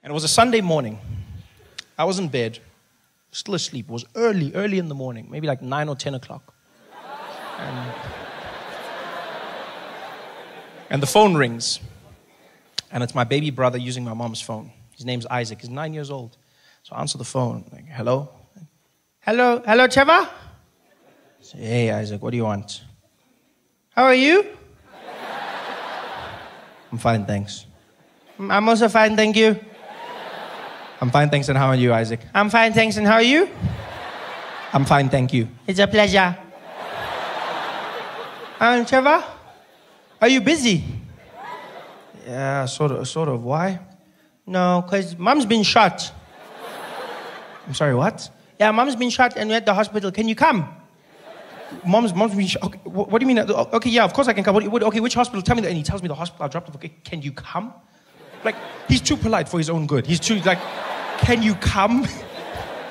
And it was a Sunday morning. I was in bed, still asleep. It was early in the morning, maybe like 9 or 10 o'clock. And the phone rings. And it's my baby brother using my mom's phone. His name's Isaac. He's 9 years old. So I answer the phone. Like, hello? Hello, Trevor? I say, hey, Isaac, what do you want? How are you? I'm fine, thanks. I'm also fine, thank you. I'm fine, thanks, and how are you, Isaac? I'm fine, thanks, and how are you? I'm fine, thank you. It's a pleasure. Trevor? Are you busy? Yeah, sort of. Why? No, because Mom's been shot. I'm sorry, what? Yeah, Mom's been shot and we're at the hospital. Can you come? Mom's been shot. Okay, what do you mean? Okay, yeah, of course I can come. Okay, which hospital? Tell me that. And he tells me the hospital. I dropped off. Okay, can you come? Like, he's too polite for his own good. He's too, like, can you come?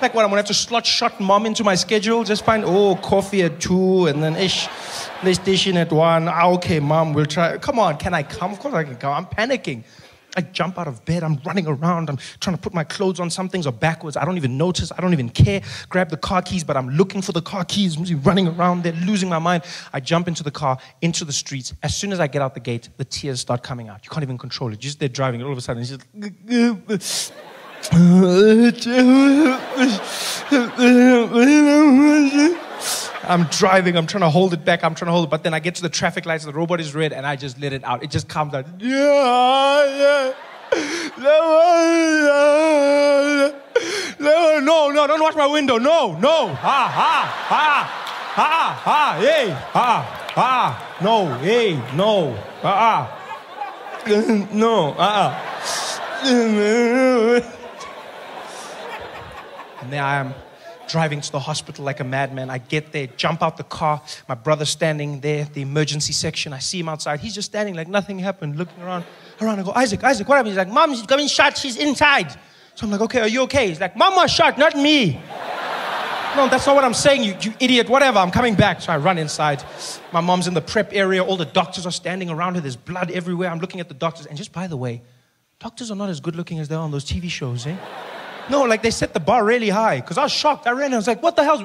Like, what, I'm going to have to slot shot Mom into my schedule? Just find, coffee at 2 and then PlayStation at 1. Okay, Mom, we'll try. Come on, can I come? Of course I can come. I'm panicking. I jump out of bed. I'm running around. I'm trying to put my clothes on. Some things are backwards. I don't even notice. I don't even care. Grab the car keys, but I'm looking for the car keys. I'm running around there, losing my mind. I jump into the car, into the streets. As soon as I get out the gate, the tears start coming out. You can't even control it. You're just there driving, and all of a sudden, it's just... I'm driving, I'm trying to hold it back, but then I get to the traffic lights, the robot is red, and I just let it out. It just comes out. No, don't watch my window. No. Hey, no, hey, no, no, And there I am, driving to the hospital like a madman. I get there, jump out the car. My brother's standing there, the emergency section. I see him outside. He's just standing like nothing happened, looking around. I go, Isaac, what happened? He's like, Mom, she's getting shot. She's inside. So I'm like, okay, are you okay? He's like, Mom was shot, not me. No, that's not what I'm saying, you idiot. Whatever, I'm coming back. So I run inside. My mom's in the prep area. All the doctors are standing around her. There's blood everywhere. I'm looking at the doctors. And just by the way, doctors are not as good looking as they are on those TV shows, eh? No, like they set the bar really high. Because I was shocked. I ran and I was like, what the hell's...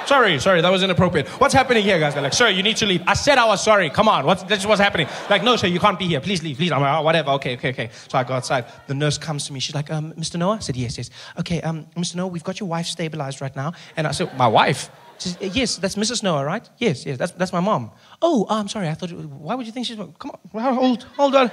Sorry, that was inappropriate. What's happening here, guys? They're like, sir, you need to leave. I said I was sorry. Come on, that's what's happening. Like, no, sir, you can't be here. Please leave, please. I'm like, whatever, okay. So I go outside. The nurse comes to me. She's like, Mr. Noah? I said, yes. Okay, Mr. Noah, we've got your wife stabilized right now. And I said, my wife? She says, yes, that's Mrs. Noah, right? Yes, that's my mom. Oh, I'm sorry. I thought, why would you think she's... Come on, hold on.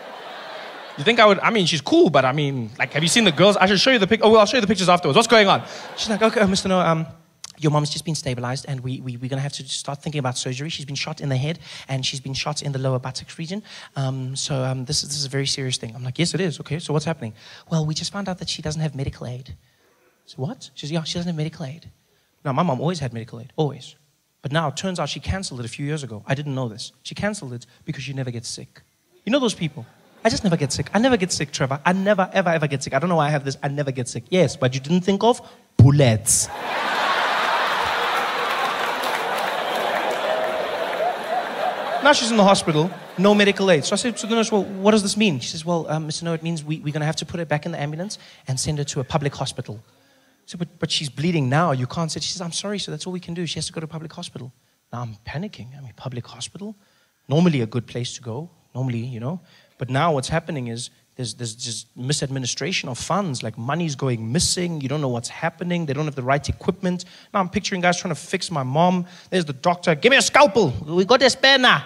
You think I would... I mean, she's cool, but I mean, like, have you seen the girls? I should show you the pictures. Oh, well, I'll show you the pictures afterwards. What's going on? She's like, okay, Mr. Noah, your mom's just been stabilized, and we're going to have to start thinking about surgery. She's been shot in the head, and she's been shot in the lower buttocks region. This is a very serious thing. I'm like, yes, it is. Okay, so what's happening? Well, we just found out that she doesn't have medical aid. So what? She says, yeah, she doesn't have medical aid. Now, my mom always had medical aid, always. But now it turns out she canceled it a few years ago. I didn't know this. She canceled it because she never gets sick. You know those people? I just never get sick. I never get sick, Trevor. I never, ever get sick. I don't know why I have this. I never get sick. Yes, but you didn't think of bullets. Now she's in the hospital, no medical aid. So I said to the nurse, well, what does this mean? She says, well, Mr. Noah, it means we're going to have to put her back in the ambulance and send her to a public hospital. So, but she's bleeding now. You can't say. She says, I'm sorry, so that's all we can do. She has to go to a public hospital. Now I'm panicking. I mean, public hospital? Normally a good place to go. Normally, you know. But now what's happening is there's just misadministration of funds. Like money's going missing. You don't know what's happening. They don't have the right equipment. Now I'm picturing guys trying to fix my mom. There's the doctor. Give me a scalpel. We got a spare now.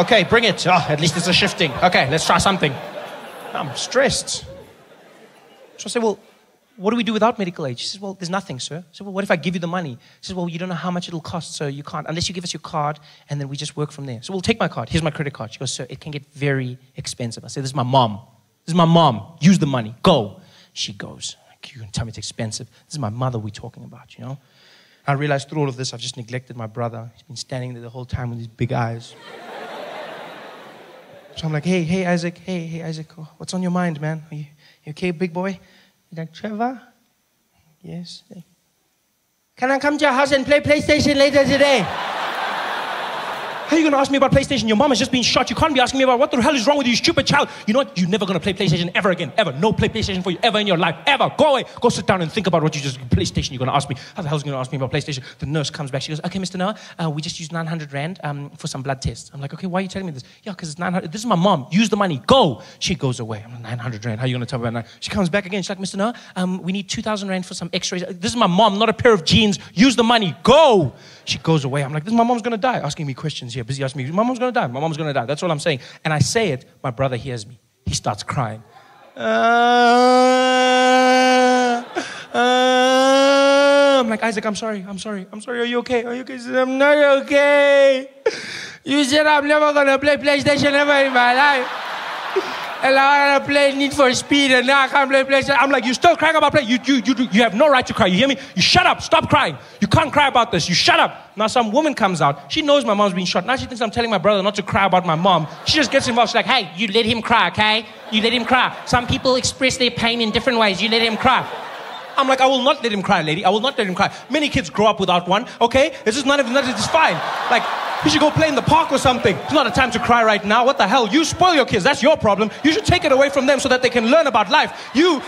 Okay, bring it. At least it's a shifting. Okay, let's try something. I'm stressed. So I say, well, what do we do without medical aid? She says, well, there's nothing, sir. I said, well, what if I give you the money? She says, well, you don't know how much it'll cost, so you can't, unless you give us your card, and then we just work from there. So we'll take my card. Here's my credit card. She goes, sir, it can get very expensive. I said, this is my mom. This is my mom. Use the money. Go. She goes, you can tell me it's expensive. This is my mother we're talking about, you know. I realized through all of this, I've just neglected my brother. He's been standing there the whole time with these big eyes. So I'm like, hey, Isaac. Hey, Isaac. What's on your mind, man? Are you okay, big boy? He's like, Trevor? Yes. Can I come to your house and play PlayStation later today? How are you going to ask me about PlayStation? Your mom has just been shot. You can't be asking me about what the hell is wrong with you, you stupid child. You know what? You're never going to play PlayStation ever again. Ever. No play PlayStation for you ever in your life. Ever. Go away. Go sit down and think about what you just... PlayStation, you're going to ask me. How the hell is going to ask me about PlayStation? The nurse comes back. She goes, okay, Mr. Noah, we just used 900 Rand for some blood tests. I'm like, okay, why are you telling me this? Yeah, because it's 900. This is my mom. Use the money. Go. She goes away. I'm like, 900 Rand. How are you going to tell me about that? She comes back again. She's like, Mr. Noah, we need 2,000 Rand for some x-rays. This is my mom, not a pair of jeans. Use the money. Go. She goes away. I'm like, this is my mom's going to die. Asking me questions here. Busy asking me, my mom's going to die. My mom's going to die. That's all I'm saying. And I say it. My brother hears me. He starts crying. I'm like, Isaac, I'm sorry. Are you okay? Are you okay? He said, I'm not okay. You said I'm never going to play PlayStation ever in my life. And I want to play Need for Speed, and now I can't play PlayStation. I'm like, you still crying about play? You have no right to cry. You hear me? You shut up. Stop crying. You can't cry about this. You shut up. Now some woman comes out. She knows my mom's been shot. Now she thinks I'm telling my brother not to cry about my mom. She just gets involved. She's like, hey, you let him cry, okay? You let him cry. Some people express their pain in different ways. You let him cry. I'm like, I will not let him cry, lady. I will not let him cry. Many kids grow up without one, okay? It's just none of it is fine. Like, you should go play in the park or something. It's not a time to cry right now. What the hell? You spoil your kids. That's your problem. You should take it away from them so that they can learn about life. You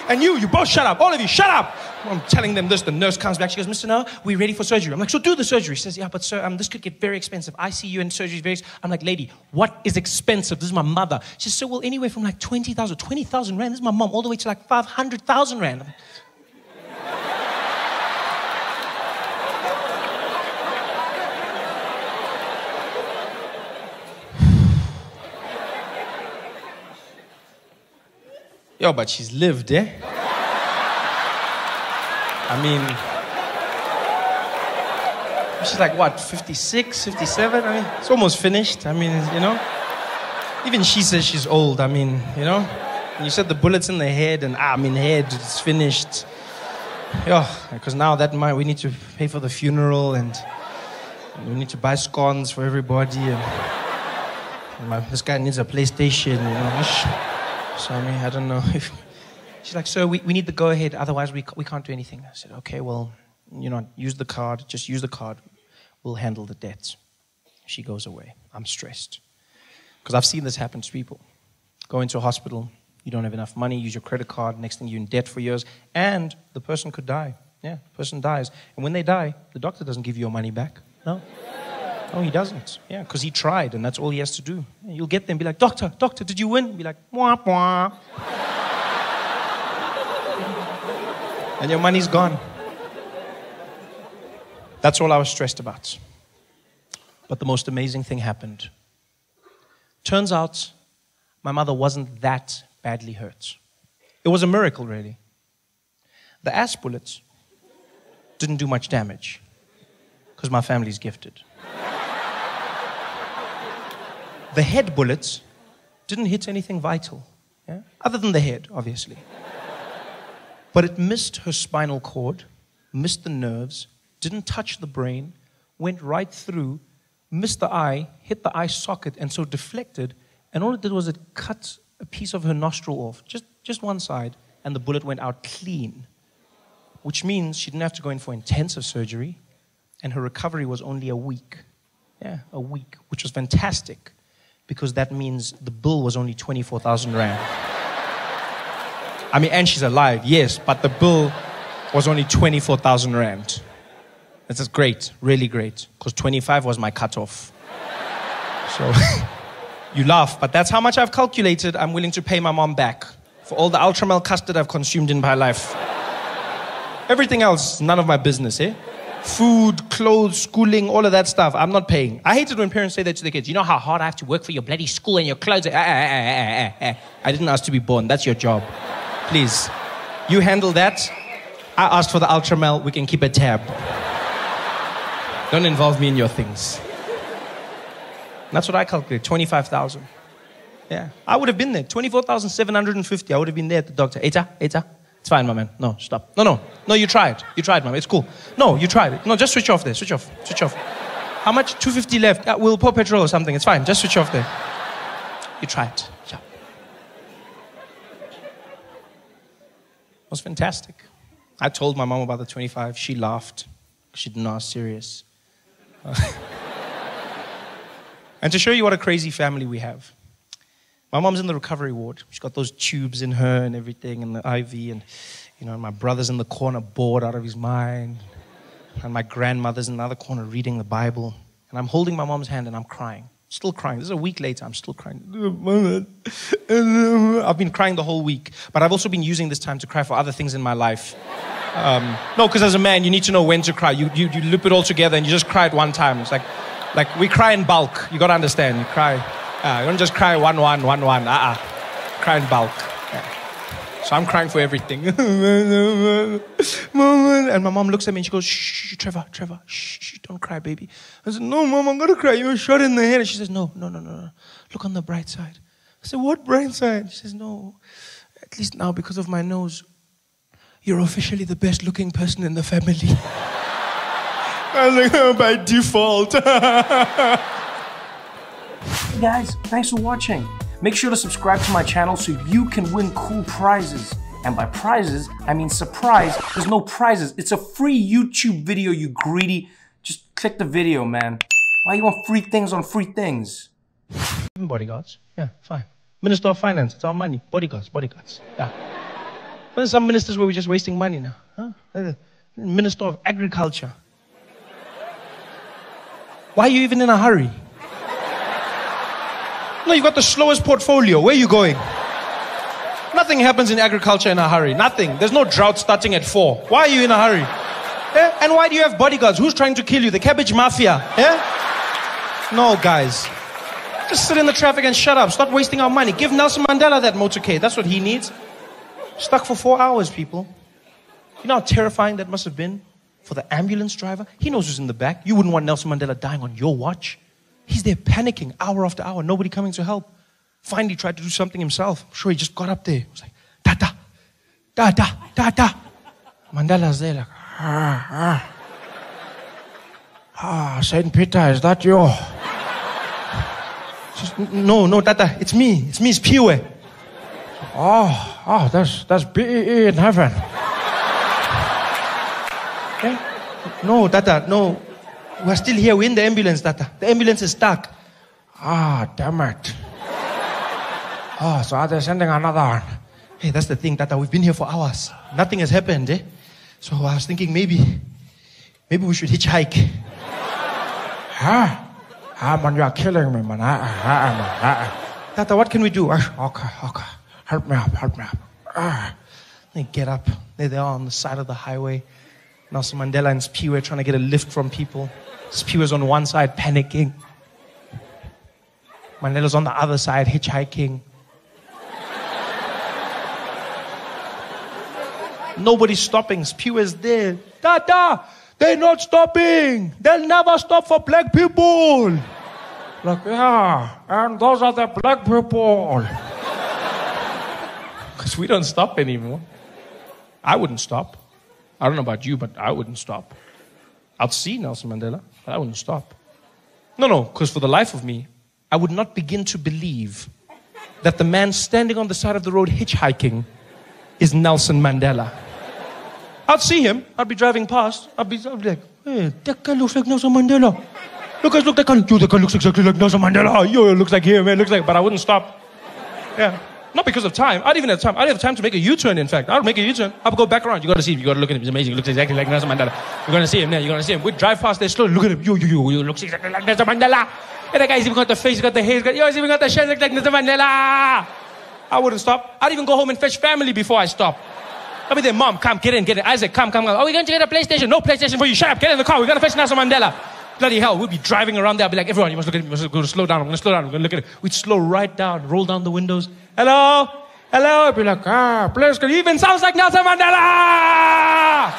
both shut up. All of you, shut up. I'm telling them this. The nurse comes back. She goes, Mr. Noah, we're ready for surgery. I'm like, so do the surgery. She says, yeah, but sir, this could get very expensive. ICU and surgery is very expensive. I'm like, lady, what is expensive? This is my mother. She says, so well, anywhere from like 20,000 Rand. This is my mom. All the way to like 500,000 Rand. Yo, but she's lived, eh? I mean, she's like, what, 56, 57? I mean, it's almost finished. I mean, you know? Even she says she's old. I mean, you know? And you said the bullets in the head, and head, it's finished. Yeah, because now we need to pay for the funeral, and we need to buy scones for everybody, and this guy needs a PlayStation, you know? So, I mean, I don't know if... She's like, sir, we need the go-ahead, otherwise we can't do anything. I said, okay, well, you know, use the card, just use the card. We'll handle the debts. She goes away. I'm stressed. Because I've seen this happen to people. Go into a hospital, you don't have enough money, use your credit card, next thing you're in debt for years, and the person could die. Yeah, the person dies. And when they die, the doctor doesn't give you your money back. No. No, he doesn't. Yeah, because he tried, and that's all he has to do. You'll get there and be like, doctor, did you win? Be like, wah, wah. And your money's gone. That's all I was stressed about. But the most amazing thing happened. Turns out, my mother wasn't that badly hurt. It was a miracle, really. The ass bullets didn't do much damage, because my family's gifted. The head bullets didn't hit anything vital, yeah? Other than the head, obviously. But it missed her spinal cord, missed the nerves, didn't touch the brain, went right through, missed the eye, hit the eye socket, and so deflected, and all it did was it cut a piece of her nostril off, just one side, and the bullet went out clean, which means she didn't have to go in for intensive surgery, and her recovery was only a week. Yeah, a week, which was fantastic, because that means the bill was only 24,000 Rand. I mean, and she's alive, yes, but the bill was only 24,000 Rand. This is great, really great, because 25 was my cutoff. So, you laugh, but that's how much I've calculated I'm willing to pay my mom back for all the ultramel custard I've consumed in my life. Everything else, none of my business, eh? Food, clothes, schooling, all of that stuff, I'm not paying. I hate it when parents say that to their kids. You know how hard I have to work for your bloody school and your clothes? I didn't ask to be born. That's your job. Please. You handle that. I asked for the Ultramel. We can keep a tab. Don't involve me in your things. That's what I calculate. 25,000. Yeah. I would have been there. 24,750. I would have been there at the doctor. Eta. It's fine, my man. No, stop. No, you tried. You tried, mom. It's cool. No, you tried it. No, just switch off there. Switch off. How much? 250 left. Yeah, we'll pour petrol or something. It's fine. Just switch off there. You tried. Yeah. It was fantastic. I told my mom about the 25. She laughed. She didn't know I was serious. And to show you what a crazy family we have, my mom's in the recovery ward. She's got those tubes in her and everything, and the IV, and my brother's in the corner bored out of his mind, and my grandmother's in the other corner reading the Bible, and I'm holding my mom's hand and I'm crying. Still crying. This is a week later. I'm still crying. I've been crying the whole week, but I've also been using this time to cry for other things in my life. No, because as a man, you need to know when to cry. You loop it all together and you just cry at one time. It's like we cry in bulk. You got to understand. You cry. You don't just cry one. Cry in bulk. Yeah. So I'm crying for everything. And my mom looks at me and she goes, shh, Trevor, shh, don't cry, baby. I said, no, Mom, I'm going to cry. You're shot in the head. And she says, no. Look on the bright side. I said, what bright side? She says, no, at least now because of my nose, you're officially the best looking person in the family. I was like, oh, by default. Hey guys, thanks for watching. Make sure to subscribe to my channel so you can win cool prizes. And by prizes, I mean surprise. There's no prizes. It's a free YouTube video, you greedy. Just click the video, man. Why you want free things on free things? Bodyguards. Yeah, fine. Minister of Finance, it's our money. Bodyguards. Yeah. But there's some ministers where we're just wasting money now. Huh? Minister of Agriculture. Why are you even in a hurry? No, you've got the slowest portfolio. Where are you going? Nothing happens in agriculture in a hurry. Nothing. There's no drought starting at 4. Why are you in a hurry? Yeah? And why do you have bodyguards? Who's trying to kill you? The cabbage mafia. Yeah? No, guys. Just sit in the traffic and shut up. Stop wasting our money. Give Nelson Mandela that motorcade. That's what he needs. Stuck for 4 hours, people. You know how terrifying that must have been for the ambulance driver? He knows who's in the back. You wouldn't want Nelson Mandela dying on your watch. He's there panicking hour after hour. Nobody coming to help. Finally tried to do something himself. I'm sure he just got up there. He was like, Tata. Mandela's there like, Saint Peter, is that you? Says, no, Tata, it's me. It's Piwe. Oh, that's BEE in heaven. Yeah? No, Tata, no. We're still here. We're in the ambulance, Tata. The ambulance is stuck. Damn it. So are they sending another one? Hey, that's the thing, Tata. We've been here for hours. Nothing has happened, eh? So I was thinking maybe we should hitchhike. Man, you are killing me, man. Tata, what can we do? Okay. Help me up. They get up. There they are on the side of the highway. Nelson Mandela and Spiwe trying to get a lift from people. Spiwe's on one side panicking. Mandela's on the other side hitchhiking. Nobody's stopping. Spiwe's there. Tata, they're not stopping. They'll never stop for black people. Like, yeah, and those are the black people. Because we don't stop anymore. I wouldn't stop. I don't know about you, but I wouldn't stop. I'd see Nelson Mandela, but I wouldn't stop. No, because for the life of me, I would not begin to believe that the man standing on the side of the road hitchhiking is Nelson Mandela. I'd see him. I'd be driving past. I'd be like, hey, that guy looks like Nelson Mandela. Look, guys, look, that guy looks exactly like Nelson Mandela. Yo, it looks like him, man. Looks like, but I wouldn't stop. Yeah. Not because of time. I didn't even have time. I didn't have time to make a U-turn, in fact. I would make a U-turn. I would go back around. You got to see him. You got to look at him. He's amazing. He looks exactly like Nelson Mandela. You're going to see him there. You're going to see him. We'd drive past there slowly. Look at him. Yo, looks exactly like Nelson Mandela. And that guy's even got the face, he's got the hair, he's even got the shirt, looks like Nelson Mandela. I wouldn't stop. I'd even go home and fetch family before I stop. I'd be there, Mom, come, get in. Isaac, come. Oh, we're going to get a PlayStation. No PlayStation for you. Shut up. Get in the car. We're going to fetch Nelson Mandela. Bloody hell, we'd be driving around there. I'd be like, everyone, you must look at me. You must go to slow down. I'm going to slow down. I'm going to look at it. We'd slow right down, roll down the windows. Hello? I'd be like, please, he even sounds like Nelson Mandela.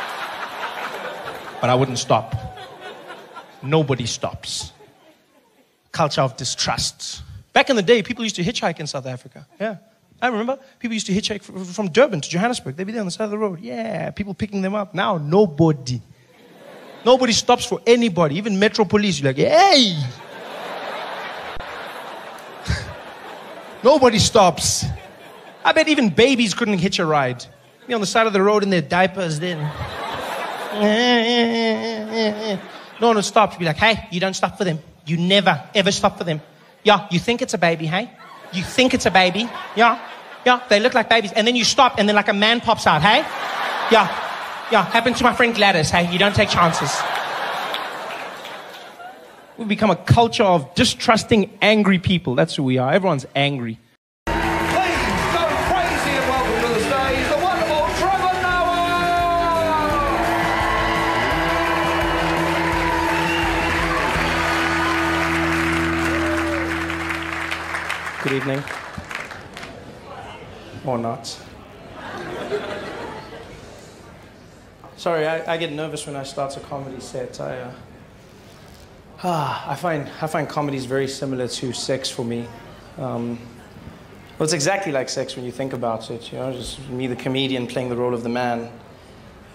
But I wouldn't stop. Nobody stops. Culture of distrust. Back in the day, people used to hitchhike in South Africa. Yeah. I remember people used to hitchhike from Durban to Johannesburg. They'd be there on the side of the road. Yeah, people picking them up. Now, nobody. Nobody stops for anybody. Even Metro Police, you're like, hey! Nobody stops. I bet even babies couldn't hitch a ride. Be on the side of the road in their diapers then. No one would stop. You'd be like, hey, you don't stop for them. You never, ever stop for them. Yeah, you think it's a baby, hey? You think it's a baby. Yeah, they look like babies. And then you stop, and then like a man pops out, hey? Yeah, happened to my friend Gladys, hey? You don't take chances. We've become a culture of distrusting, angry people. That's who we are. Everyone's angry. Please go crazy and welcome to the stage the wonderful Trevor Noah! Good evening. Or not. Sorry, I get nervous when I start a comedy set. I find comedies very similar to sex for me. Well, it's exactly like sex when you think about it. You know, just me, the comedian, playing the role of the man,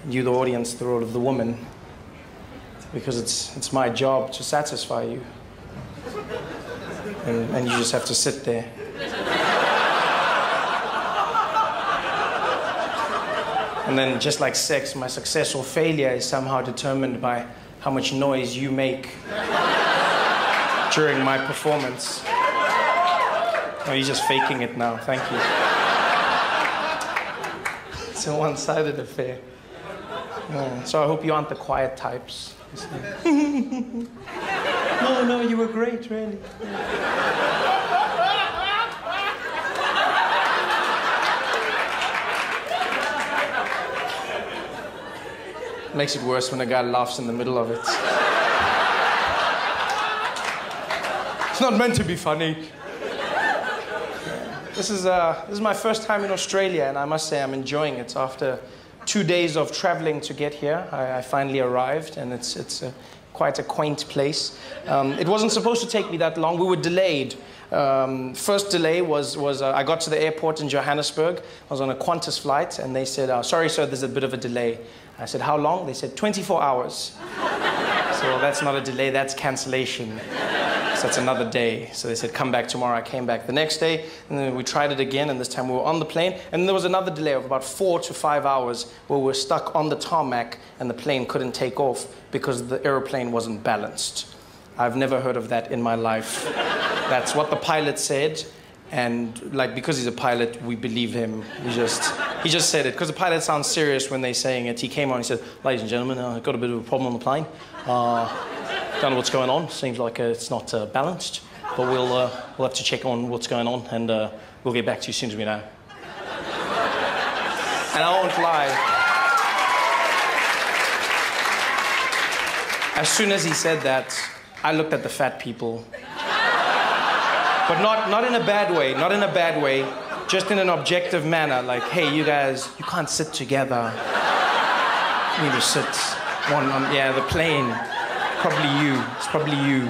and you, the audience, the role of the woman. Because it's my job to satisfy you, and you just have to sit there. And then, just like sex, my success or failure is somehow determined by how much noise you make during my performance. Oh, you're just faking it now. Thank you. It's a one-sided affair. So I hope you aren't the quiet types. No, you were great, really. Makes it worse when a guy laughs in the middle of it. It's not meant to be funny. This is my first time in Australia, and I must say I'm enjoying it. After 2 days of traveling to get here, I finally arrived, and it's quite a quaint place. It wasn't supposed to take me that long. We were delayed. First delay was I got to the airport in Johannesburg. I was on a Qantas flight, and they said, sorry, sir, there's a bit of a delay. I said, how long? They said, 24 hours. So that's not a delay, that's cancellation. So that's another day. So they said, come back tomorrow. I came back the next day, and then we tried it again, and this time we were on the plane, and there was another delay of about 4 to 5 hours where we were stuck on the tarmac, and the plane couldn't take off because the airplane wasn't balanced. I've never heard of that in my life. That's what the pilot said, and like because he's a pilot, we believe him. He just said it because the pilot sounds serious when they're saying it. He came on and he said, ladies and gentlemen, I've got a bit of a problem on the plane. Don't know what's going on. Seems like it's not balanced, but we'll have to check on what's going on, and we'll get back to you as soon as we know. And I won't lie. As soon as he said that, I looked at the fat people. But not in a bad way, not in a bad way, just in an objective manner, like, hey, you guys, you can't sit together. You need to sit one on, yeah, the plane. Probably you, it's probably you.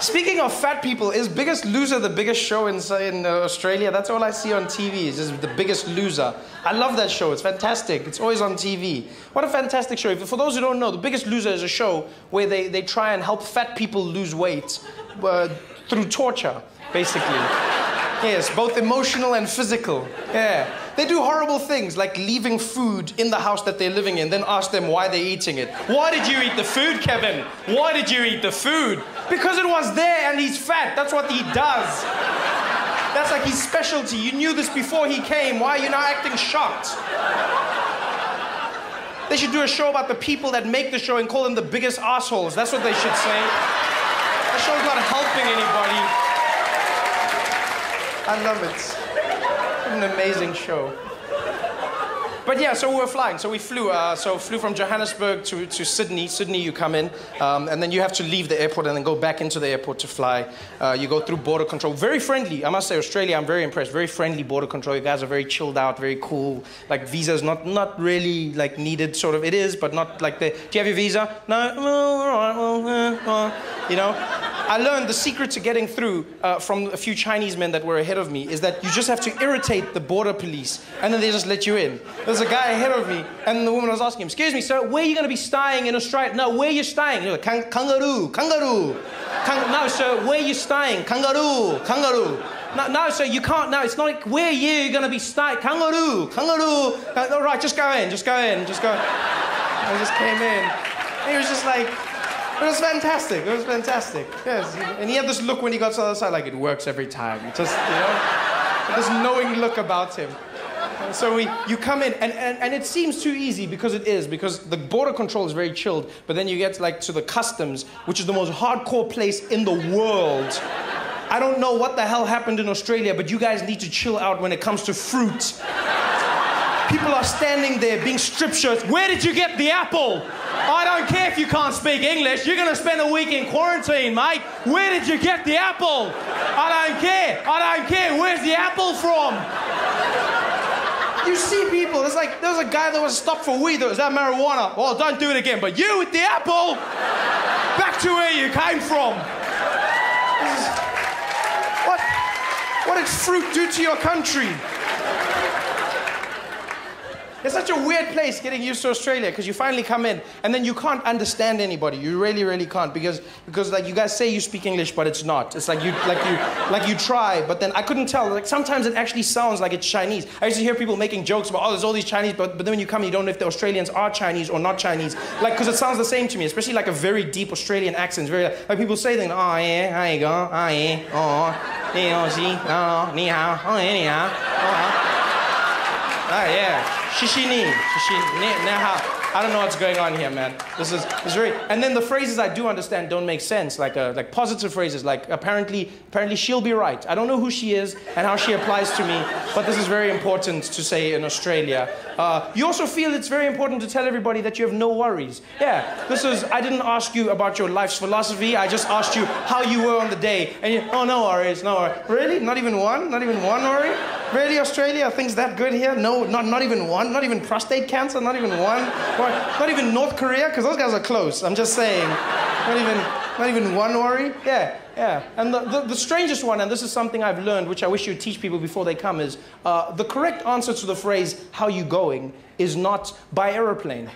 Speaking of fat people, is Biggest Loser the biggest show in Australia? That's all I see on TV, is just The Biggest Loser. I love that show, it's fantastic. It's always on TV. What a fantastic show. For those who don't know, The Biggest Loser is a show where they try and help fat people lose weight through torture, basically. Yes, both emotional and physical. Yeah. They do horrible things like leaving food in the house that they're living in, then ask them why they're eating it. Why did you eat the food, Kevin? Why did you eat the food? Because it was there and he's fat. That's what he does. That's like his specialty. You knew this before he came. Why are you now acting shocked? They should do a show about the people that make the show and call them the biggest assholes. That's what they should say. The show's not helping anybody. I love it. It's an amazing show. But yeah, so we were flying. So we flew. Flew from Johannesburg to Sydney. Sydney, you come in, and then you have to leave the airport and then go back into the airport to fly. You go through border control. Very friendly. I must say, Australia, I'm very impressed. Very friendly border control. You guys are very chilled out, very cool. Like visas, not really like needed. Sort of, it is, but not like the. Do you have your visa? No. Well, all right. Well, you know. I learned the secret to getting through from a few Chinese men that were ahead of me is that you just have to irritate the border police and then they just let you in. There's a guy ahead of me and the woman was asking him, excuse me, sir, where are you going to be staying in Australia? No, where are you staying? You're like, kangaroo. No, sir, where are you staying? Kangaroo. No, sir, you can't. No, it's not like, where are you going to be staying? Kangaroo. All right, just go in. I just came in. And he was just like, it was fantastic. It was fantastic. Yes. And he had this look when he got to the other side, like it works every time. Just, this knowing look about him. And so you come in, and it seems too easy because it is, because the border control is very chilled, but then you get like to the customs, which is the most hardcore place in the world. I don't know what the hell happened in Australia, but you guys need to chill out when it comes to fruit. People are standing there being strip shirts. Where did you get the apple? I don't care if you can't speak English. You're going to spend a week in quarantine, mate. Where did you get the apple? I don't care. I don't care. Where's the apple from? You see people. It's like there was a guy that was stopped for weed. Is that marijuana? Well, don't do it again. But you with the apple, back to where you came from. What did fruit do to your country? It's such a weird place getting used to Australia, because you finally come in and then you can't understand anybody. You really, really can't, because like you guys say you speak English, but it's not. It's like you try, but then I couldn't tell. Like sometimes it actually sounds like it's Chinese. I used to hear people making jokes about, oh, there's all these Chinese, but then when you come, you don't know if the Australians are Chinese or not Chinese. Like, because it sounds the same to me, especially like a very deep Australian accent. Very like people say things, oh yeah, how you go, oh yeah, oh, ni hao, ni hao, oh yeah, ni hao, oh. Ah, yeah. Shishini. I don't know what's going on here, man. This is very... And then the phrases I do understand don't make sense. Like positive phrases, like apparently she'll be right. I don't know who she is and how she applies to me, but this is very important to say in Australia. You also feel it's very important to tell everybody that you have no worries. Yeah, I didn't ask you about your life's philosophy. I just asked you how you were on the day. And you, oh, no worries, no worries. Really? Not even one? Not even one worry? Really, Australia? Are things that good here? No, not even one? Not even prostate cancer? Not even one? Not even North Korea? Because those guys are close. I'm just saying. Not even one worry? Yeah. And the strangest one, and this is something I've learned, which I wish you'd teach people before they come, is the correct answer to the phrase, how you going, is not by aeroplane.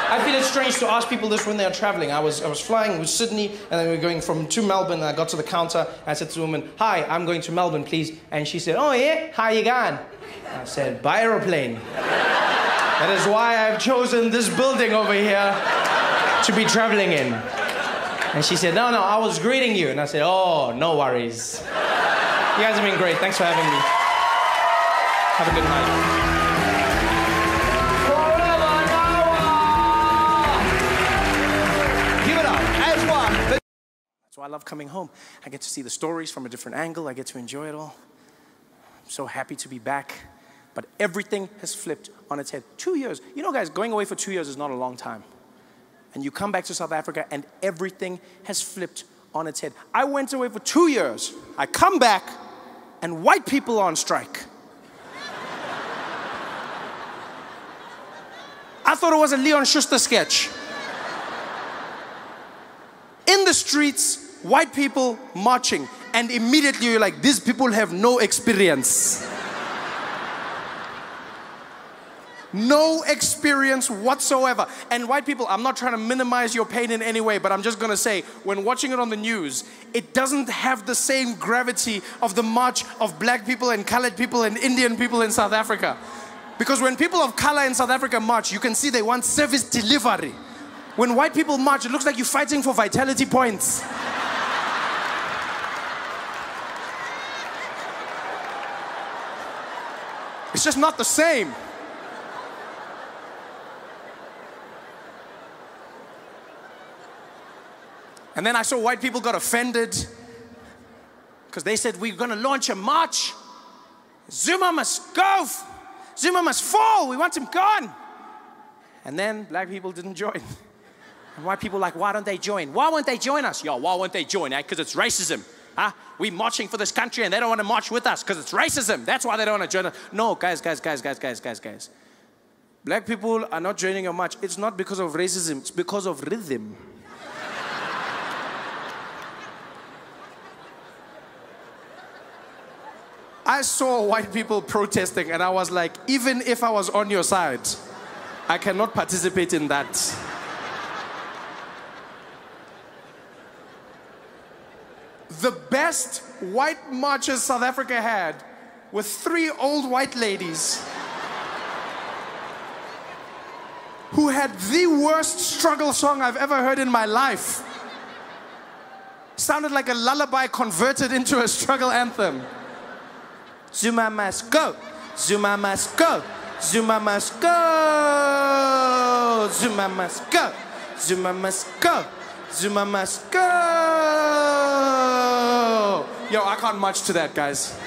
I feel it's strange to ask people this when they're traveling. I was flying with Sydney, and then we were going to Melbourne, and I got to the counter, and I said to the woman, hi, I'm going to Melbourne, please. And she said, oh yeah, how you going? I said, by aeroplane. That is why I've chosen this building over here to be traveling in. And she said, no, I was greeting you. And I said, oh, no worries. You guys have been great. Thanks for having me. Have a good night. So I love coming home. I get to see the stories from a different angle. I get to enjoy it all. I'm so happy to be back. But everything has flipped on its head. 2 years. You know, guys, going away for 2 years is not a long time. And you come back to South Africa and everything has flipped on its head. I went away for 2 years. I come back and white people are on strike. I thought it was a Leon Schuster sketch. In the streets, white people marching, and immediately you're like, these people have no experience. No experience whatsoever. And white people, I'm not trying to minimize your pain in any way, but I'm just gonna say, when watching it on the news, it doesn't have the same gravity of the march of black people and colored people and Indian people in South Africa. Because when people of color in South Africa march, you can see they want service delivery. When white people march, it looks like you're fighting for vitality points. It's just not the same. And then I saw white people got offended because they said, we're going to launch a march. Zuma must go. Zuma must fall. We want him gone. And then black people didn't join. And white people like, why don't they join? Why won't they join us? Yo, why won't they join? Because it's racism. Huh? We're marching for this country and they don't want to march with us because it's racism. That's why they don't want to join us. No, guys. Black people are not joining your march. It's not because of racism. It's because of rhythm. I saw white people protesting and I was like, even if I was on your side, I cannot participate in that. The best white marches South Africa had were 3 old white ladies who had the worst struggle song I've ever heard in my life. Sounded like a lullaby converted into a struggle anthem. Zuma must go. Zuma must go. Zuma must go. Zuma must go. Zuma must go. Zuma must go. Yo, I can't march to that, guys.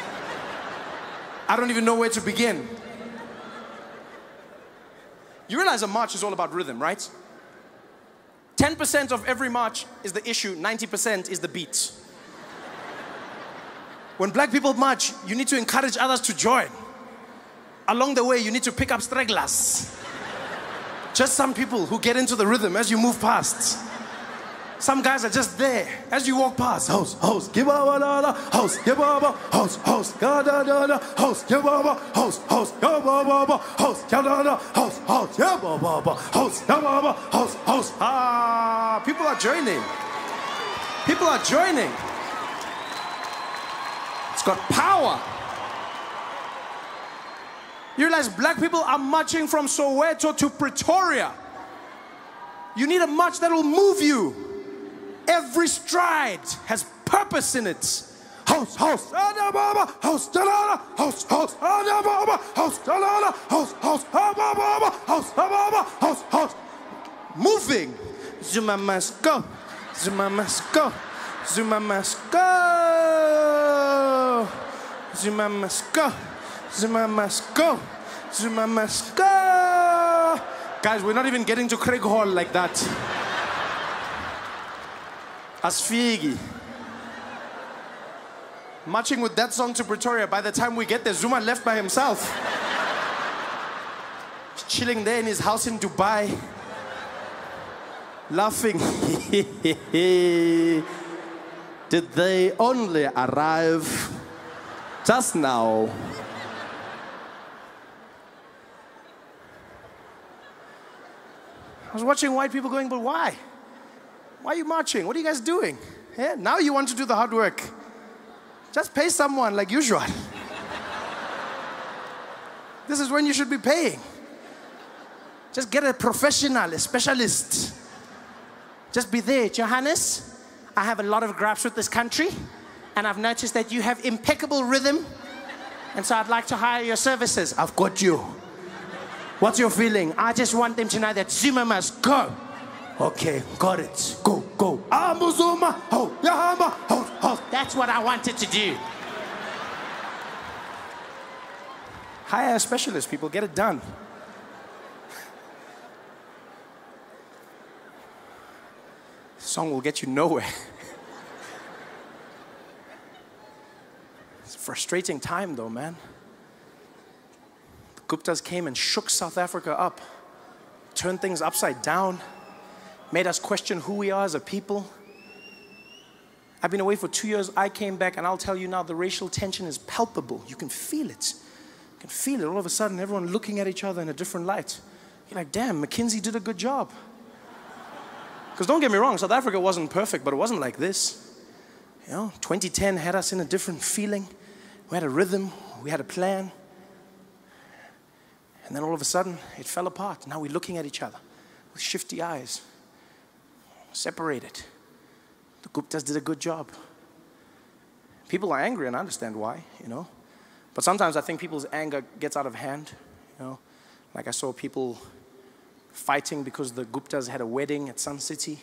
I don't even know where to begin. You realize a march is all about rhythm, right? 10% of every march is the issue, 90% is the beat. When black people march, you need to encourage others to join. Along the way, you need to pick up stragglers. Just some people who get into the rhythm as you move past. Some guys are just there as you walk past. House, house, give up, house, give up, house, house, da da da da, house, give up, house, house, give up, house, da da da, house, house, give up, house, give up, house, house. Ah, people are joining. People are joining. It's got power. You realize black people are marching from Soweto to Pretoria. You need a march that will move you. Every stride has purpose in it. House, house, house, house, house, house, house, house, house. Moving. Zuma must go. Zuma must go. Zuma must go. Zuma must go. Zuma must go. Zuma must go. Guys, we're not even getting to Craig Hall like that. Asfigi. Marching with that song to Pretoria, by the time we get there, Zuma left by himself. Chilling there in his house in Dubai. Laughing. Did they only arrive just now? I was watching white people going, but why? Why are you marching? What are you guys doing? Yeah, now you want to do the hard work. Just pay someone like usual. This is when you should be paying. Just get a professional, a specialist. Just be there. Johannes, I have a lot of gripes with this country, and I've noticed that you have impeccable rhythm, and so I'd like to hire your services. I've got you. What's your feeling? I just want them to know that Zuma must go. Okay, got it. Go, go. Zuma. That's what I wanted to do. Hire a specialist, people. Get it done. This song will get you nowhere. It's a frustrating time, though, man. The Guptas came and shook South Africa up, turned things upside down, made us question who we are as a people. I've been away for 2 years. I came back, and I'll tell you now, the racial tension is palpable. You can feel it. You can feel it. All of a sudden, everyone looking at each other in a different light. You're like, damn, McKinsey did a good job. Because don't get me wrong, South Africa wasn't perfect, but it wasn't like this. You know, 2010 had us in a different feeling. We had a rhythm. We had a plan. And then all of a sudden, it fell apart. Now we're looking at each other with shifty eyes. Separated. The Guptas did a good job. People are angry, and I understand why, you know. But sometimes I think people's anger gets out of hand, you know. Like I saw people fighting because the Guptas had a wedding at Sun City.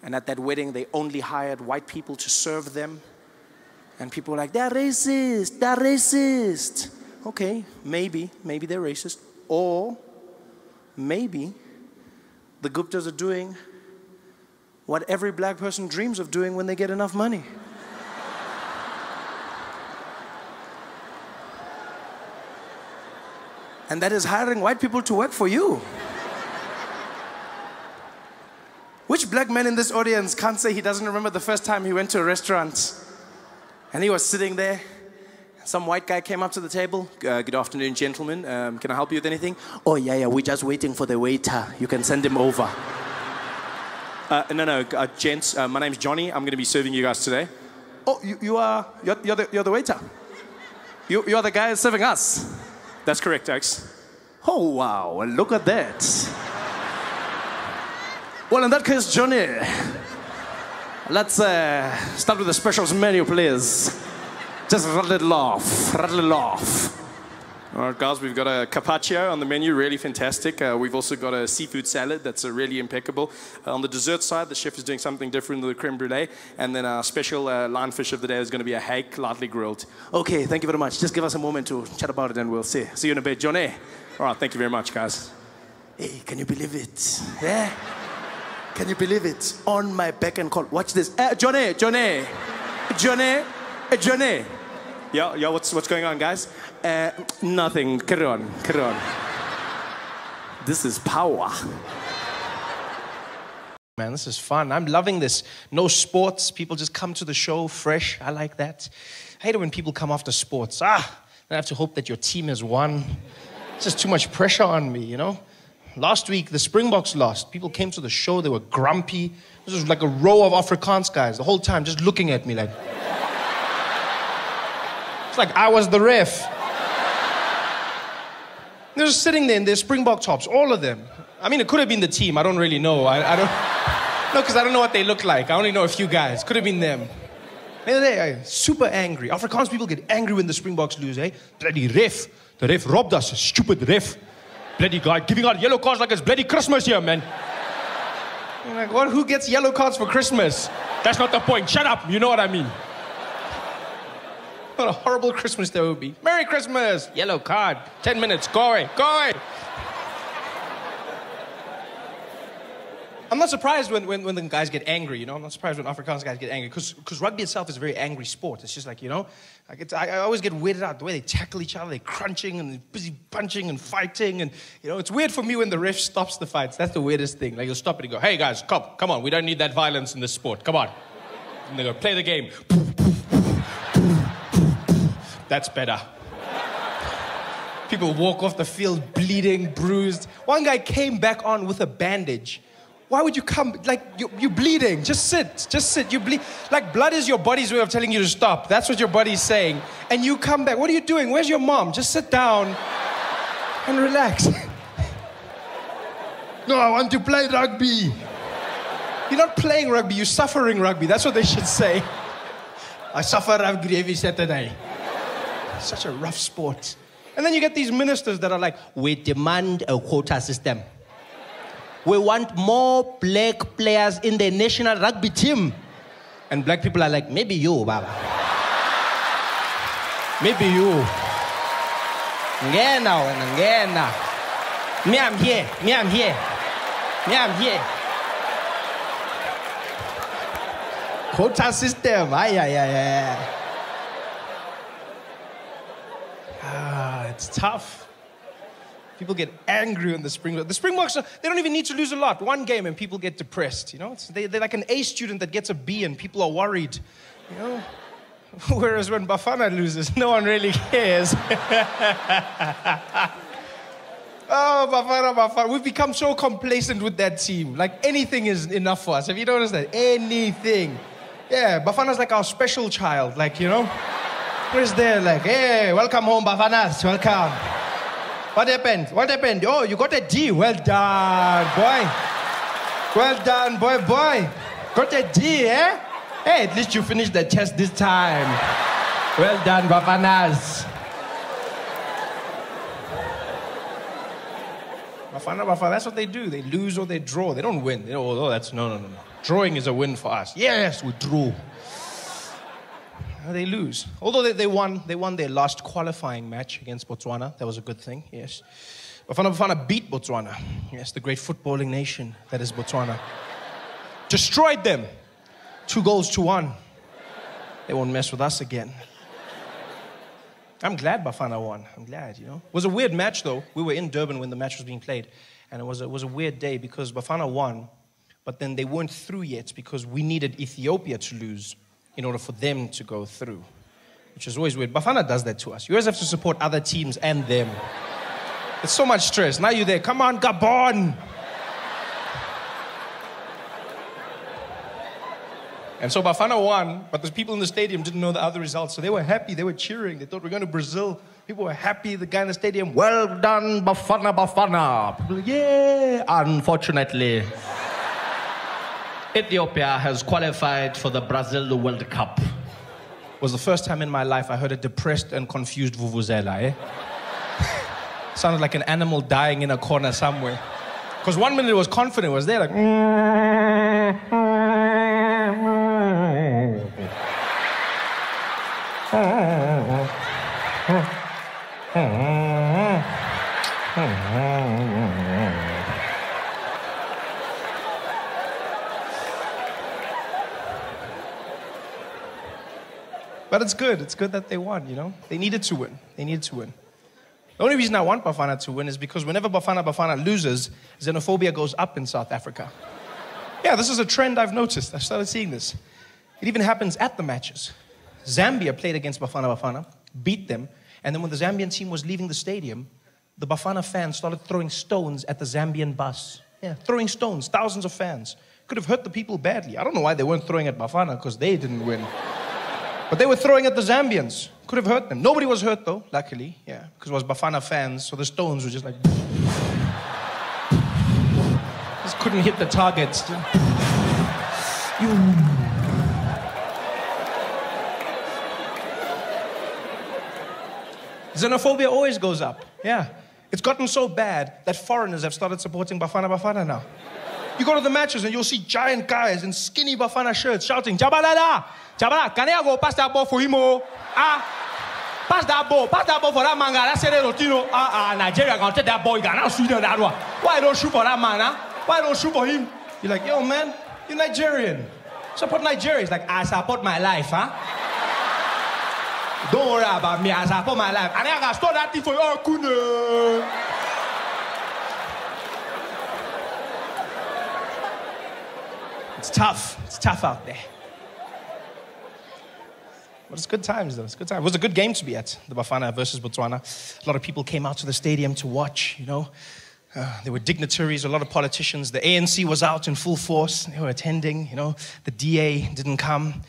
And at that wedding, they only hired white people to serve them. And people were like, they're racist, they're racist. Okay, maybe they're racist. Or maybe the Guptas are doing what every black person dreams of doing when they get enough money. And that is hiring white people to work for you. Which black man in this audience can't say he doesn't remember the first time he went to a restaurant and he was sitting there? Some white guy came up to the table. Good afternoon, gentlemen. Can I help you with anything? Oh, yeah, we're just waiting for the waiter. You can send him over. No, gents, my name's Johnny. I'm going to be serving you guys today. Oh, you're the waiter. You are the guy serving us. That's correct, Alex. Oh, wow, well, look at that. Well, in that case, Johnny, let's start with the specials menu, please. Just rattle it off, rattle it off. All right, guys, we've got a carpaccio on the menu, really fantastic. We've also got a seafood salad that's really impeccable. On the dessert side, the chef is doing something different with the creme brulee. And then our special lionfish of the day is going to be a hake, lightly grilled. Okay, thank you very much. Just give us a moment to chat about it and we'll see. See you in a bit. Johnny. All right, thank you very much, guys. Hey, can you believe it? Yeah? Can you believe it? On my beck and call. Watch this. Johnny. Yeah, what's going on, guys? Nothing. Carry on. This is power. Man, this is fun. I'm loving this. No sports. People just come to the show fresh. I like that. I hate it when people come after sports. I have to hope that your team has won. It's just too much pressure on me, you know? Last week, the Springboks lost. People came to the show. They were grumpy. This was like a row of Afrikaans guys the whole time just looking at me like... It's like I was the ref. They're just sitting there in their Springbok tops, all of them. I mean, it could have been the team. I don't really know. I don't... No, because I don't know what they look like. I only know a few guys. Could have been them. They're super angry. Afrikaans people get angry when the Springboks lose, eh? Bloody ref. The ref robbed us. Stupid ref. Bloody guy giving out yellow cards like it's bloody Christmas here, man. I'm like, what? Who gets yellow cards for Christmas? That's not the point. Shut up. You know what I mean. What a horrible Christmas there would be. Merry Christmas! Yellow card. 10 minutes. Go away. I'm not surprised when the guys get angry, you know? I'm not surprised when Afrikaans guys get angry because rugby itself is a very angry sport. It's just like, you know, I always get weirded out the way they tackle each other. They're crunching and they're busy punching and fighting. And, you know, it's weird for me when the ref stops the fights. That's the weirdest thing. Like, he'll stop it and go, hey, guys, come on. We don't need that violence in this sport. Come on. And they go, play the game. That's better. People walk off the field bleeding, bruised. One guy came back on with a bandage. Why would you come? Like, you're bleeding. Just sit. You bleed. Like, blood is your body's way of telling you to stop. That's what your body's saying. And you come back. What are you doing? Where's your mom? Just sit down and relax. No, I want to play rugby. You're not playing rugby. You're suffering rugby. That's what they should say. I suffer rugby every Saturday. Such a rough sport. And then you get these ministers that are like, we demand a quota system. We want more black players in the national rugby team. And black people are like, maybe you, Baba. Maybe you. Ngena. Me, I'm here. Quota system. It's tough. People get angry when the Springboks... The Springboks, they don't even need to lose a lot. One game and people get depressed, you know? They're like an A student that gets a B and people are worried, you know? Whereas when Bafana loses, no one really cares. Oh, Bafana. We've become so complacent with that team. Like, anything is enough for us. Have you noticed that? Anything. Yeah, Bafana's like our special child, like, you know? Where's there, like, hey, welcome home, Bafanas, welcome. What happened? Oh, you got a D. Well done, boy. Got a D, eh? Hey, at least you finished the test this time. Well done, Bafanas. Bafana, that's what they do. They lose or they draw. They don't win. No. Drawing is a win for us. Yes, we drew. They lose. Although they won their last qualifying match against Botswana. That was a good thing, yes. Bafana beat Botswana. Yes, the great footballing nation that is Botswana. Destroyed them. 2-1. They won't mess with us again. I'm glad Bafana won. I'm glad, you know. It was a weird match, though. We were in Durban when the match was being played. And it was a weird day because Bafana won, but then they weren't through yet because we needed Ethiopia to lose in order for them to go through, which is always weird. Bafana does that to us. You always have to support other teams and them. It's so much stress. Now you're there. Come on, Gabon. And so Bafana won, but the people in the stadium didn't know the other results. So they were happy, they were cheering. They thought we're going to Brazil. People were happy, the guy in the stadium, well done, Bafana, Bafana. People, yeah, unfortunately. Ethiopia has qualified for the Brazil World Cup. It was the first time in my life I heard a depressed and confused vuvuzela, eh? Sounded like an animal dying in a corner somewhere. Because 1 minute it was confident, it was there like... But it's good that they won, you know? They needed to win. The only reason I want Bafana to win is because whenever Bafana loses, xenophobia goes up in South Africa. Yeah, this is a trend I've noticed. I started seeing this. It even happens at the matches. Zambia played against Bafana, beat them, and then when the Zambian team was leaving the stadium, the Bafana fans started throwing stones at the Zambian bus. Yeah, throwing stones, thousands of fans. Could have hurt the people badly. I don't know why they weren't throwing at Bafana, because they didn't win. But they were throwing at the Zambians. Could have hurt them. Nobody was hurt though, luckily, yeah, because it was Bafana fans, so the stones were just like... just couldn't hit the targets. Xenophobia always goes up, yeah. It's gotten so bad that foreigners have started supporting Bafana now. You go to the matches and you'll see giant guys in skinny Bafana shirts shouting, Jabalada! Jabala, can I go pass that ball for him? Pass that ball for that man. That's it, Nigeria gonna take that ball. You cannot shoot that one. Why don't shoot for that man? Why don't shoot for him? You're like, yo, man, you're Nigerian. Support Nigeria. It's like, I support my life, huh? Don't worry about me. I support my life. And I gotta store that thing for you. Oh, kuna. It's tough. It's tough out there. But it's good times, though. It's good times. It was a good game to be at, the Bafana versus Botswana. A lot of people came out to the stadium to watch, you know. There were dignitaries, a lot of politicians. The ANC was out in full force. They were attending, you know. The DA didn't come.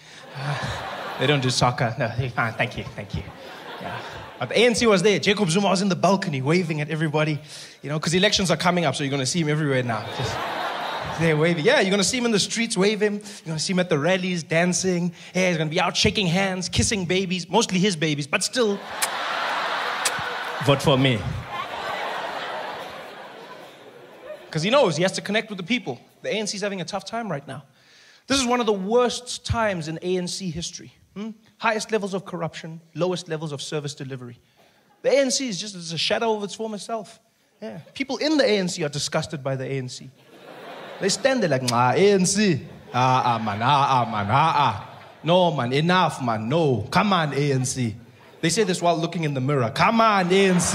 They don't do soccer. No, fine, thank you. Yeah. But the ANC was there. Jacob Zuma was in the balcony waving at everybody, you know, because elections are coming up, so you're going to see him everywhere now. Just there waving. Yeah, you're going to see him in the streets waving. You're going to see him at the rallies dancing. Yeah, he's going to be out shaking hands, kissing babies, mostly his babies, but still, vote for me. Because he knows he has to connect with the people. The ANC's having a tough time right now. This is one of the worst times in ANC history. Highest levels of corruption, lowest levels of service delivery. The ANC is just a shadow of its former self. Yeah. People in the ANC are disgusted by the ANC. They stand there like, ANC. Man. No, man, enough, man, no. Come on, ANC. They say this while looking in the mirror. Come on, ANC.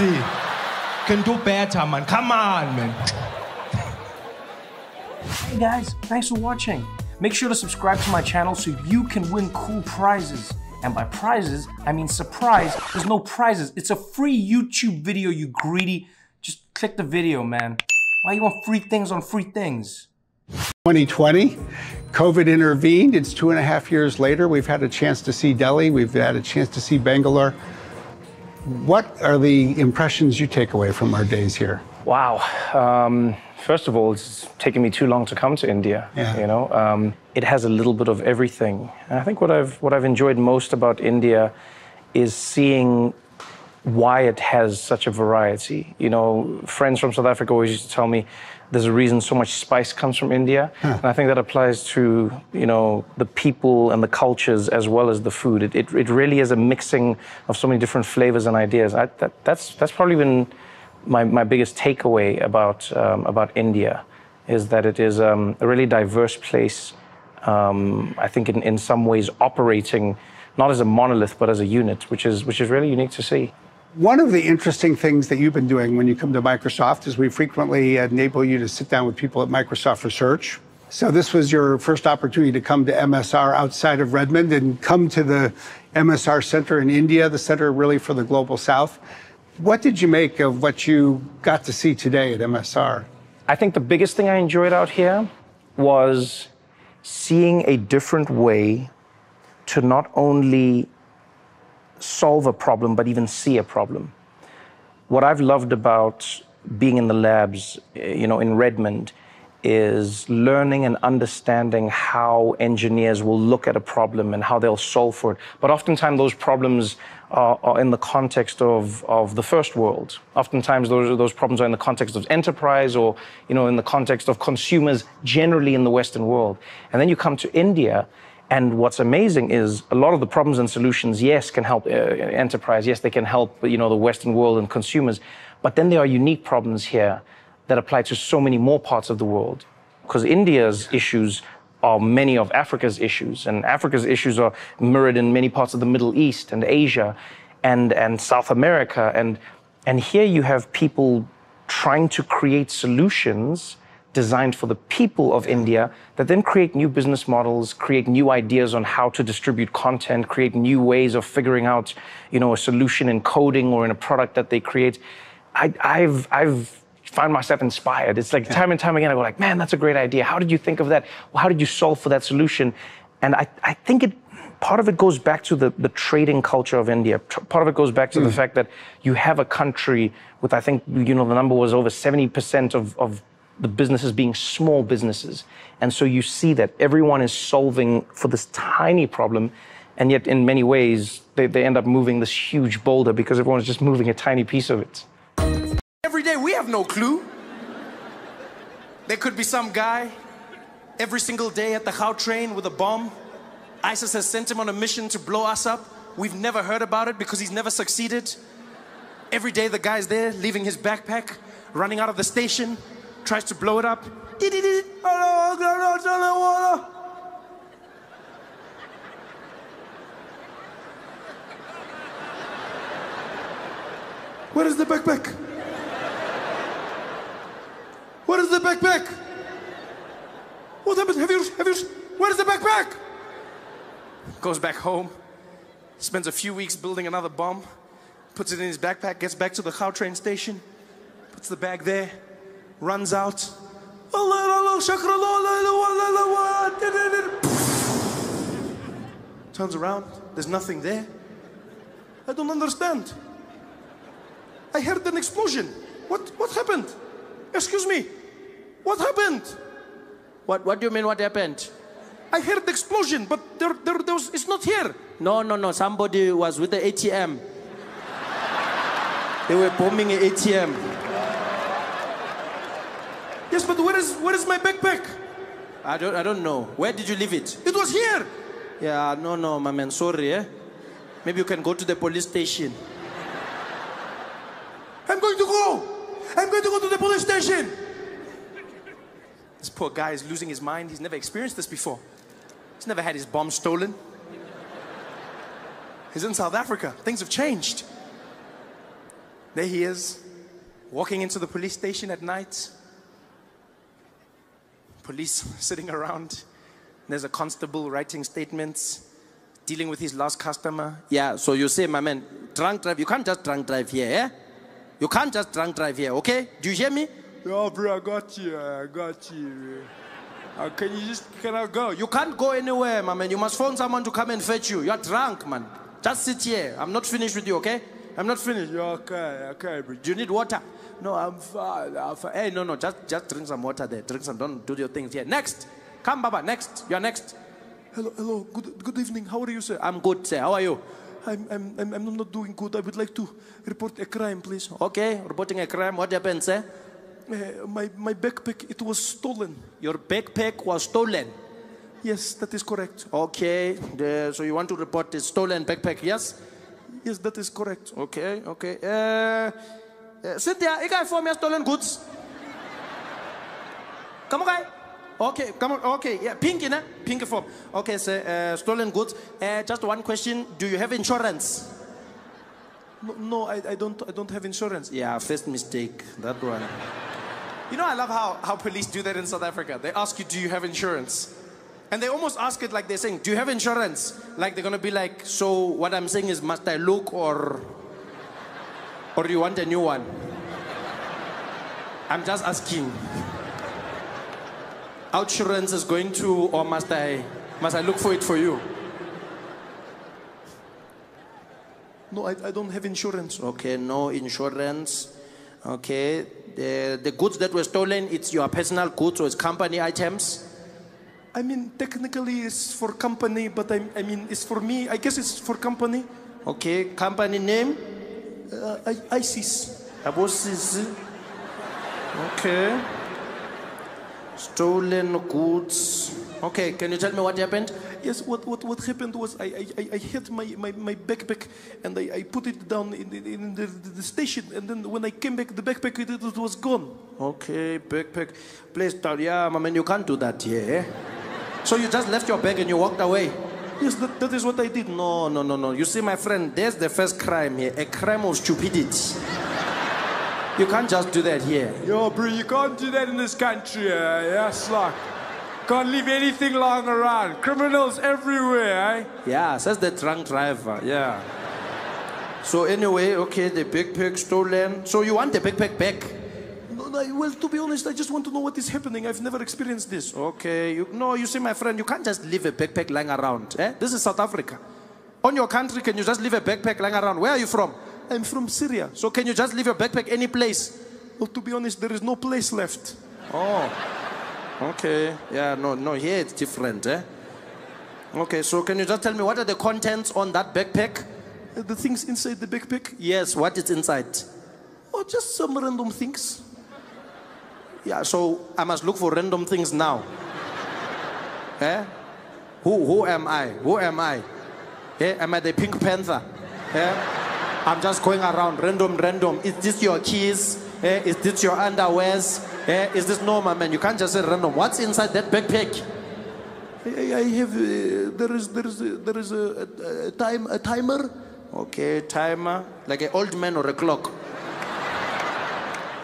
Can do better, man. Come on, man. Hey, guys, thanks for watching. Make sure to subscribe to my channel so you can win cool prizes. And by prizes, I mean surprise. There's no prizes. It's a free YouTube video, you greedy. Just click the video, man. Why you want free things on free things? 2020, COVID intervened. It's 2.5 years later. We've had a chance to see Delhi. We've had a chance to see Bangalore. What are the impressions you take away from our days here? Wow. First of all, it's taken me too long to come to India. Yeah. You know, it has a little bit of everything. And I think what I've enjoyed most about India is seeing why it has such a variety. You know, friends from South Africa always used to tell me there's a reason so much spice comes from India. And I think that applies to, you know, the people and the cultures as well as the food. It really is a mixing of so many different flavors and ideas. That's probably been my biggest takeaway about India, is that it is a really diverse place. I think in some ways operating not as a monolith but as a unit, which is really unique to see. One of the interesting things that you've been doing when you come to Microsoft is we frequently enable you to sit down with people at Microsoft Research. So this was your first opportunity to come to MSR outside of Redmond and come to the MSR Center in India, the center really for the Global South. What did you make of what you got to see today at MSR? I think the biggest thing I enjoyed out here was seeing a different way to not only solve a problem, but even see a problem. What I've loved about being in the labs, in Redmond, is learning and understanding how engineers will look at a problem and how they'll solve for it. But oftentimes those problems are in the context of the first world. Oftentimes those problems are in the context of enterprise or, in the context of consumers generally in the Western world. And then you come to India, and what's amazing is a lot of the problems and solutions, yes, can help enterprise. Yes, they can help, the Western world and consumers. But then there are unique problems here that apply to so many more parts of the world. Because India's issues are many of Africa's issues, and Africa's issues are mirrored in many parts of the Middle East and Asia and South America. And here you have people trying to create solutions designed for the people of India that then create new business models, create new ideas on how to distribute content, create new ways of figuring out, a solution in coding or in a product that they create. I've find myself inspired. It's like time and time again, I go like, man, that's a great idea. How did you think of that? How did you solve for that solution? And I think part of it goes back to the trading culture of India. Part of it goes back to the fact that you have a country with, I think, the number was over 70% of the businesses being small businesses. And so you see that everyone is solving for this tiny problem. And yet in many ways, they end up moving this huge boulder because everyone's just moving a tiny piece of it. Every day, we have no clue. There could be some guy every single day at the Gautrain with a bomb. ISIS has sent him on a mission to blow us up. We've never heard about it because he's never succeeded. Every day the guy's there, leaving his backpack, running out of the station, tries to blow it up. Where is the backpack? Where is the backpack? What happened? Where is the backpack? Goes back home, spends a few weeks building another bomb, puts it in his backpack, gets back to the Gautrain station, puts the bag there, runs out. Turns around, there's nothing there. I don't understand. I heard an explosion. What happened? Excuse me. What happened? What do you mean what happened? I heard the explosion, but there was, it's not here. No. Somebody was with the ATM. They were bombing an ATM. Yes, but where is my backpack? I don't know. Where did you leave it? It was here. Yeah, no, my man. Sorry, eh? Maybe you can go to the police station. I'm going to go to the police station. This poor guy is losing his mind. He's never experienced this before. He's never had his bomb stolen. He's in South Africa. Things have changed. There he is, walking into the police station at night. Police sitting around. There's a constable writing statements, dealing with his last customer. Yeah, so you say, my man, drunk drive. You can't just drunk drive here, eh? You can't just drunk drive here, okay? Do you hear me? Yeah, bro, I got you. Can I go? You can't go anywhere, my man. You must phone someone to come and fetch you. You're drunk, man. Just sit here. I'm not finished with you, okay? I'm not finished. You're okay, bro. Do you need water? No, I'm fine. Hey, no, just drink some water there. Drink some, don't do your things here. Next. Come, Baba, next. You're next. Hello. Good evening. How are you, sir? I'm good, sir. How are you? I'm not doing good. I would like to report a crime, please. Okay, reporting a crime. What happened, sir? My backpack, it was stolen. Your backpack was stolen? Yes, that is correct. Okay, so you want to report a stolen backpack, yes? Yes, that is correct. Okay. Cynthia, you guys for me stolen goods? Come on, guy. Okay, come on. Okay, yeah, pinky, ne? Pinky form. Okay, sir, stolen goods. Just one question. Do you have insurance? No, I don't have insurance. Yeah, first mistake, that one. You know, I love how police do that in South Africa. They ask you, do you have insurance? And they almost ask it like they're saying, do you have insurance? Like they're going to be like, so what I'm saying is, must I look or you want a new one? I'm just asking. Outsurance is going to, or must I look for it for you? No, I don't have insurance. Okay, no insurance. Okay, the goods that were stolen, it's your personal goods or it's company items? I mean, technically it's for company, but I mean, it's for me. I guess it's for company. Okay, company name? ISIS. Okay. Stolen goods. Okay, can you tell me what happened? Yes, what happened was I hit my backpack and I put it down in the station, and then when I came back, the backpack, it was gone. Okay, backpack. Place down. Yeah, my man, you can't do that here. So you just left your bag and you walked away? Yes, that is what I did. No. You see, my friend, there's the first crime here, a crime of stupidity. You can't just do that here. Yo, bro, you can't do that in this country. Yes, like, can't leave anything lying around. Criminals everywhere, eh? Yeah, says the drunk driver, yeah. So anyway, okay, the backpack stolen. So you want the backpack back? No, well, to be honest, I just want to know what is happening. I've never experienced this. Okay, you see, my friend, you can't just leave a backpack lying around. Eh? This is South Africa. On your country, can you just leave a backpack lying around? Where are you from? I'm from Syria. So can you just leave your backpack any place? Well, to be honest, there is no place left. Oh, okay. Yeah, no, here it's different, eh? Okay, so can you just tell me what are the contents on that backpack? The things inside the backpack? Yes, what is inside? Oh, just some random things. Yeah, so I must look for random things now. Eh? Who am I? Who am I? Eh? Am I the Pink Panther? Eh? I'm just going around, random. Is this your keys? Eh? Is this your underwears? Eh? Is this normal, man? You can't just say random. What's inside that backpack? I have, there is a timer. Okay, timer. Like an old man or a clock?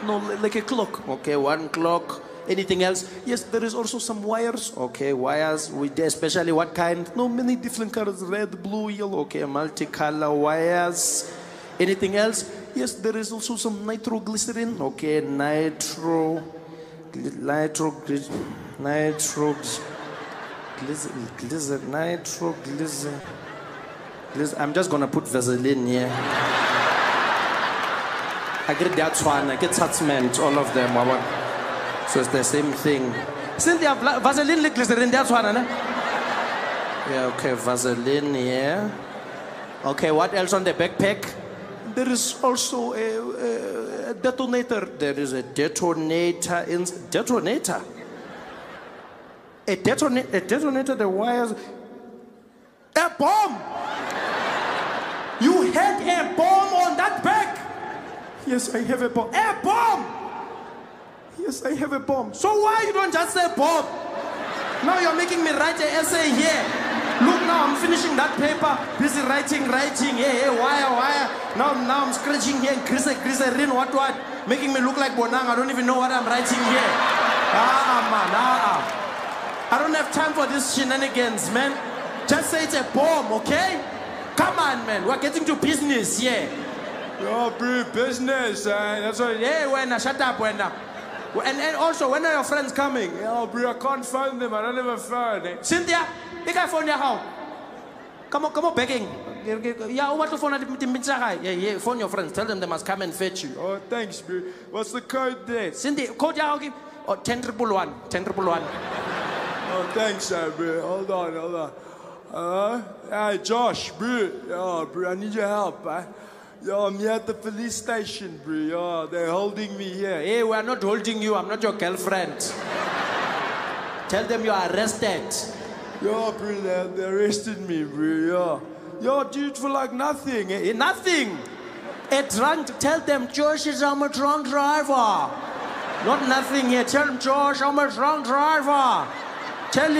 No, like a clock. Okay, one clock. Anything else? Yes, there is also some wires. Okay, wires. Especially what kind? No, many different colors. Red, blue, yellow. Okay, multicolor wires. Anything else? Yes, there is also some nitroglycerin. Okay, nitroglycerin. I'm just gonna put Vaseline here. I get that one. I get attachment, all of them. So it's the same thing. Cynthia, Vaseline, glycerin, that's one, ne? Yeah, okay, Vaseline here. Okay, what else on the backpack? There is also a detonator. There is a detonator in detonator. A detonator, the wires. A bomb! You had a bomb on that bag? Yes, I have a bomb. A bomb! Yes, I have a bomb. So why you don't just say bomb? Now you're making me write an essay here. Look, now I'm finishing that paper. Busy writing. Hey, wire. Now I'm scratching here. Glycerin, what? Making me look like Bonang. I don't even know what I'm writing here. I don't have time for these shenanigans, man. Just say it's a bomb, okay? Come on, man. We're getting to business here. Yo, bro, business. That's what. Hey, shut up, And also, when are your friends coming? Yo, bro, I can't find them. I don't have a phone. Cynthia, you guys phone your how? Come on, begging. Yeah, what to phone at the Yeah, phone your friends. Tell them they must come and fetch you. Oh, thanks, bro. What's the code there? Cynthia, code ya, okay? Oh, 10,111. Oh, thanks, bro. Hold on. Hey, Josh, bro. Yo, bro, I need your help, Yo, I'm here at the police station, bro. Yo, they're holding me here. Hey, we're not holding you. I'm not your girlfriend. Tell them you're arrested. Yo, bro, they arrested me, bro. Yo, dude, for like nothing. Nothing. Tell them, Josh, I'm a drunk driver. Not nothing here. Tell him, Josh, I'm a drunk driver. Tell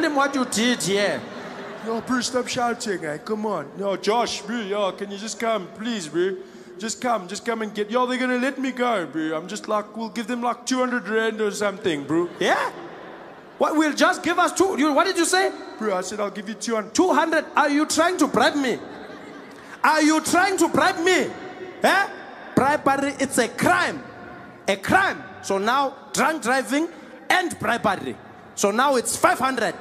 him what you did here. Yo, bro, stop shouting, come on. Yo, Josh, bro, yo, can you just come, please, bro? Just come and get, yo, they're gonna let me go, bro. I'm just like, we'll give them like 200 rand or something, bro. Yeah? What, we'll just give us what did you say? Bro, I said I'll give you 200. 200? Are you trying to bribe me? Are you trying to bribe me? Eh? Bribery, it's a crime. A crime. So now, drunk driving and bribery. So now it's 500.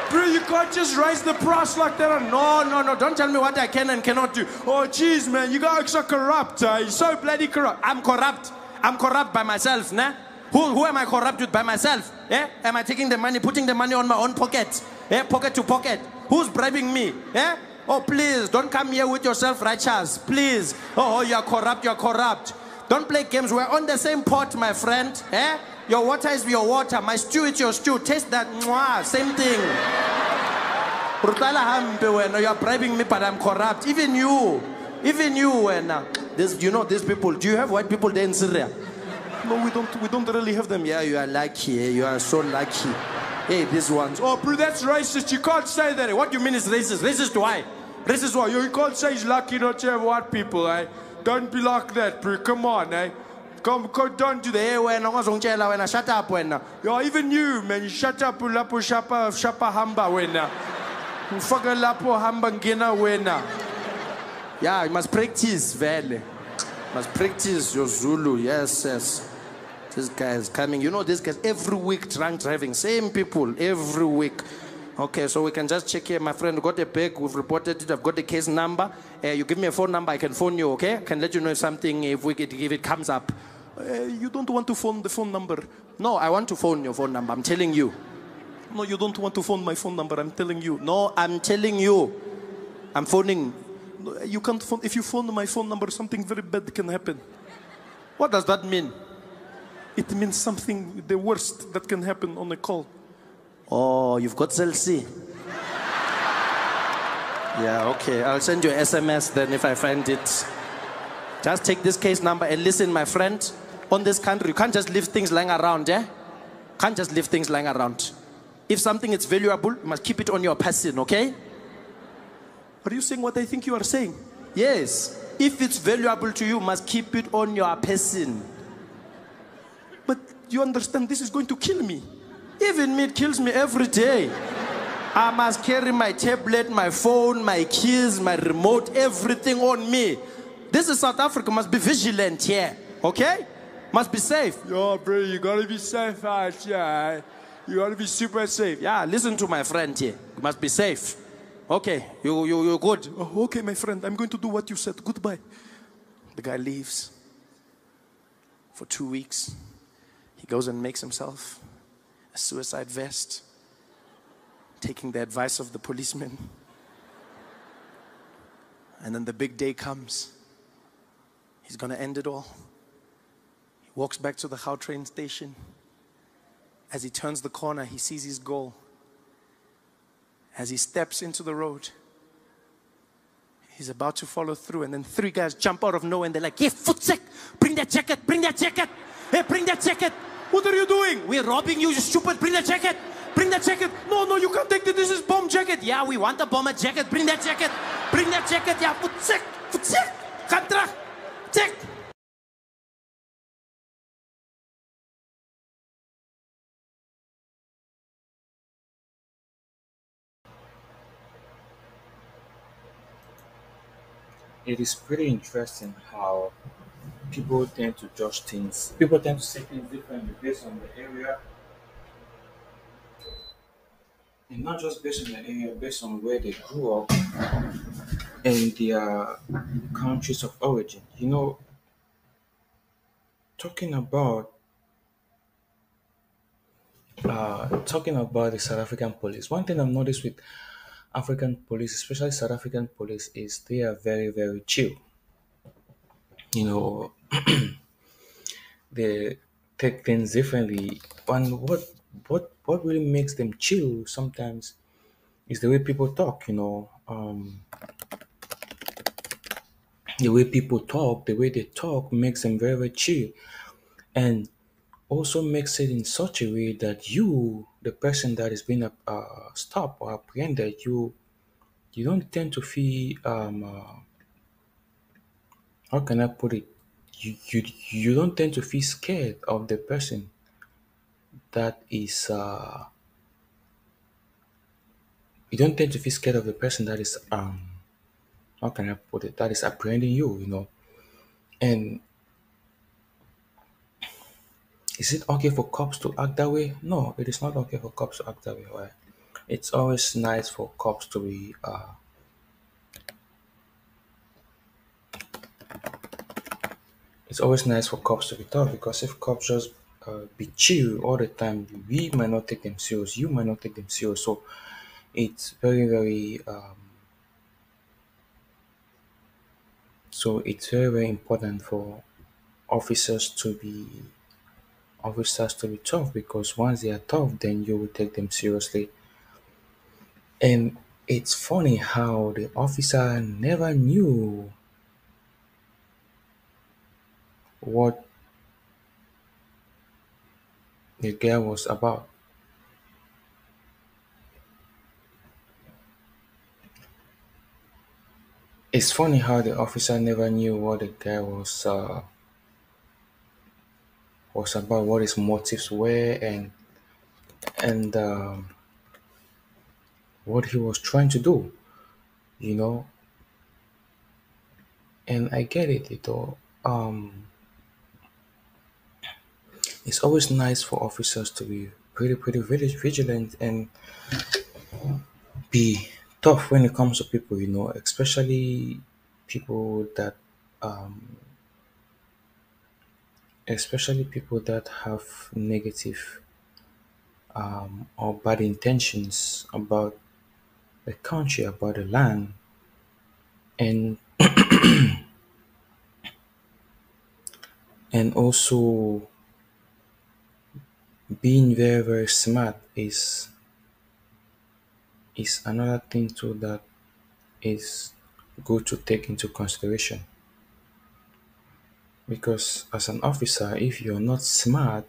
Bro, you can't just raise the price like that. No. Don't tell me what I can and cannot do. Oh, jeez, man, you guys are corrupt, eh? You're so bloody corrupt. I'm corrupt. I'm corrupt by myself, nah? Who am I corrupt with by myself? Eh? Am I taking the money, putting the money on my own pocket? Eh? Pocket to pocket. Who's bribing me? Eh? Oh, please, don't come here with your self-righteous. Please. Oh, you're corrupt. Don't play games. We're on the same pot, my friend. Eh? Your water is your water. My stew is your stew. Taste that. Mwah, same thing. You're bribing me, but I'm corrupt. Even you, you know these people. Do you have white people there in Syria? No, we don't really have them. Yeah, you are lucky. You are so lucky. Hey, these ones. Oh, bro, that's racist. You can't say that. What do you mean it's racist? Racist why? Racist why? You can't say he's lucky not to have white people, eh? Don't be like that, bro. Come on, eh? Come, don't do that. Hey, when I shut up, when. Yeah, even you, man. You shut up, lapo shapa hamba, when. Fucking lapo hamba ngena, when. Yeah, you must practice, vele. Must practice your Zulu. Yes. This guy is coming. You know, this guys every week drunk driving. Same people every week. Okay, so we can just check here. My friend got a bag. We've reported it. I've got the case number. You give me a phone number. I can phone you. Okay, I can let you know if something if it comes up. You don't want to phone the phone number? No, I want to phone your phone number. I'm telling you. No, you don't want to phone my phone number. I'm telling you. No, I'm telling you. I'm phoning. You can't phone. If you phone my phone number, something very bad can happen. What does that mean? It means something, the worst that can happen on a call. Oh, you've got cell C. Yeah, okay. I'll send you an SMS then if I find it. Just take this case number and listen, my friend. On this country, you can't just leave things lying around, eh? Can't just leave things lying around. If something is valuable, you must keep it on your person, okay? Are you saying what I think you are saying? Yes. If it's valuable to you, you must keep it on your person. But you understand this is going to kill me. Even me, it kills me every day. I must carry my tablet, my phone, my keys, my remote, everything on me. This is South Africa. Must be vigilant here, okay? Must be safe. Yo, bro, you gotta be safe out here. You gotta be super safe. Yeah, listen to my friend here. You must be safe. Okay, you're good. Oh, okay, my friend, I'm going to do what you said. Goodbye. The guy leaves for 2 weeks. He goes and makes himself a suicide vest, taking the advice of the policeman. And then the big day comes. He's going to end it all. He walks back to the Gautrain station. As he turns the corner, he sees his goal. As he steps into the road, he's about to follow through, and then 3 guys jump out of nowhere and they're like, "Yeah, footsack, bring that jacket, bring that jacket. Hey, bring that jacket. What are you doing? We're robbing you, you stupid. Bring that jacket. Bring that jacket. No, you can't take that. This is bomb jacket. Yeah, we want a bomber jacket. Bring that jacket. Bring that jacket. Yeah, footsack. Come terug. Check. It is pretty interesting how people tend to judge things. People tend to see things differently based on the area, and not just based on the area, based on where they grew up and their countries of origin. You know, talking about the South African police. One thing I've noticed with African police, especially South African police, is they are very, very chill. You know, they take things differently. And what really makes them chill sometimes is the way people talk. You know, the way people talk, the way they talk makes them very, very chill, and also makes it in such a way that you, the person that is being stopped or apprehended, you don't tend to feel how can I put it? You don't tend to feel scared of the person that is you don't tend to feel scared of the person that is how can I put it, that is apprehending you, you know. And Is it okay for cops to act that way? No, it is not okay for cops to act that way. Right? It's always nice for cops to be. It's always nice for cops to be tough because if cops just be chill all the time, we might not take them serious. You might not take them serious. So it's very. Very important for officers to be tough because once they are tough, then you will take them seriously. And it's funny how the officer never knew what the girl was about. It's funny how the officer never knew what the guy was about, what his motives were, and what he was trying to do. You know, and I get it. It's always nice for officers to be pretty vigilant and be tough when it comes to people. Especially people that um, have negative or bad intentions about the country, about the land, and also being very smart is another thing too that is good to take into consideration. Because as an officer, if you're not smart,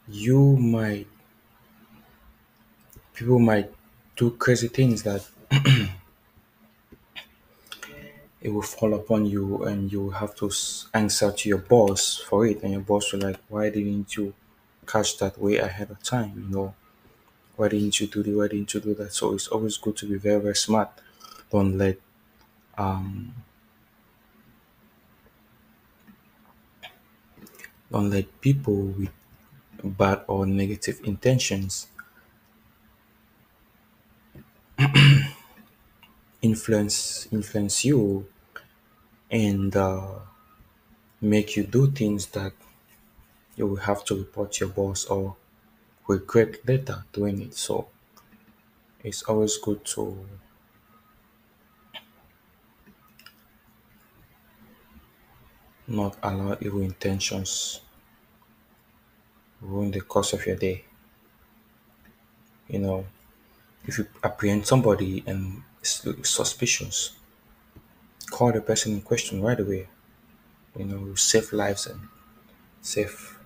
you might people might do crazy things that it will fall upon you and you will have to answer to your boss for it, and your boss will like, why didn't you catch that way ahead of time? Why didn't you do this? Why didn't you do that? So it's always good to be very smart. Don't let um people with bad or negative intentions influence you and make you do things that you will have to report to your boss or regret later doing it. So it's always good to not allow evil intentions ruin the course of your day. You know, if you apprehend somebody and it's suspicious, call the person in question right away. Save lives and save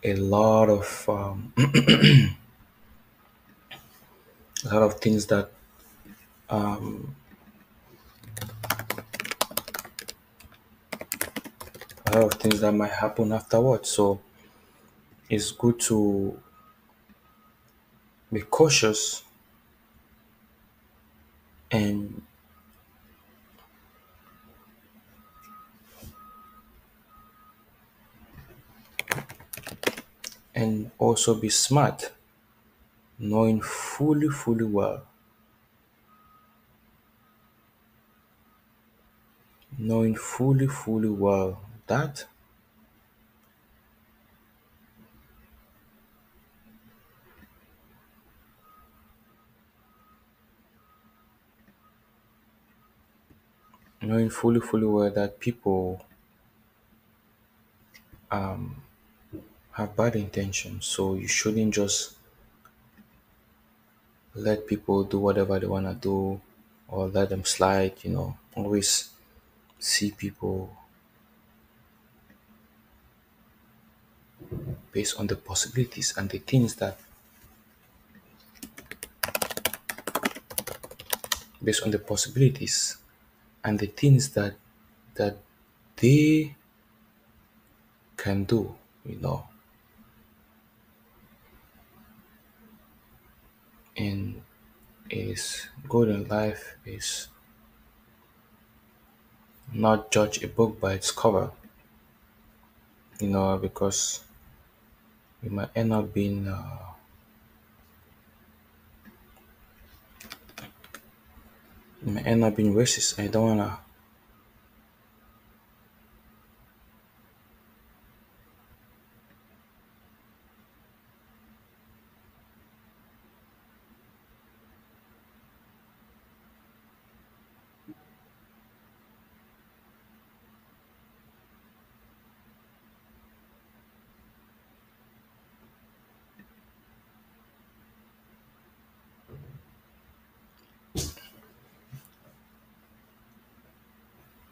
a lot of a lot of things that might happen afterwards. So it's good to be cautious and also be smart, knowing fully well that people have bad intentions. So you shouldn't just let people do whatever they want to do or let them slide. Always see people based on the possibilities and the things that based on the possibilities and the things that they can do. you know and it is good in life is not judge a book by its cover. because you might end up being racist. I don't wanna.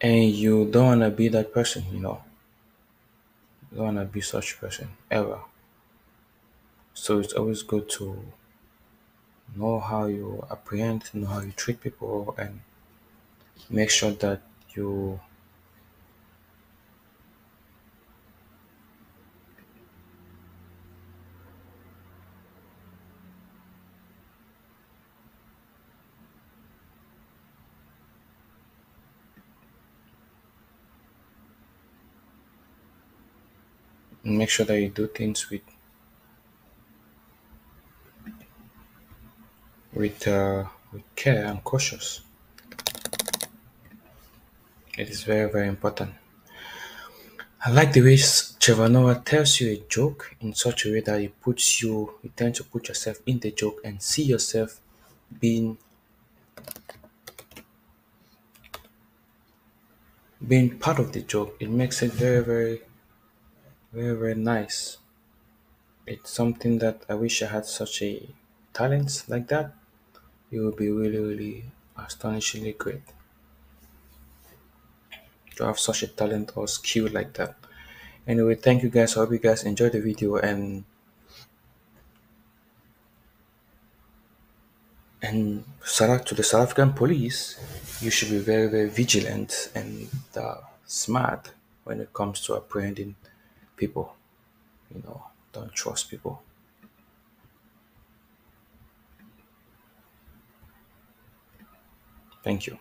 And you don't wanna be that person. You don't wanna be such a person ever. So it's always good to know how you apprehend, know how you treat people, and make sure that you do things with care and cautious. It is very, very important. I like the way Trevor Noah tells you a joke in such a way that you tend to put yourself in the joke and see yourself being part of the joke. It makes it very, very, very, very nice. It's something that I wish I had such a talent like that. It would be really, really astonishingly great to have such a talent or skill like that. Anyway, thank you guys. I hope you guys enjoyed the video, and shout out to the South African police. You should be very, very vigilant and smart when it comes to apprehending people. Don't trust people. Thank you.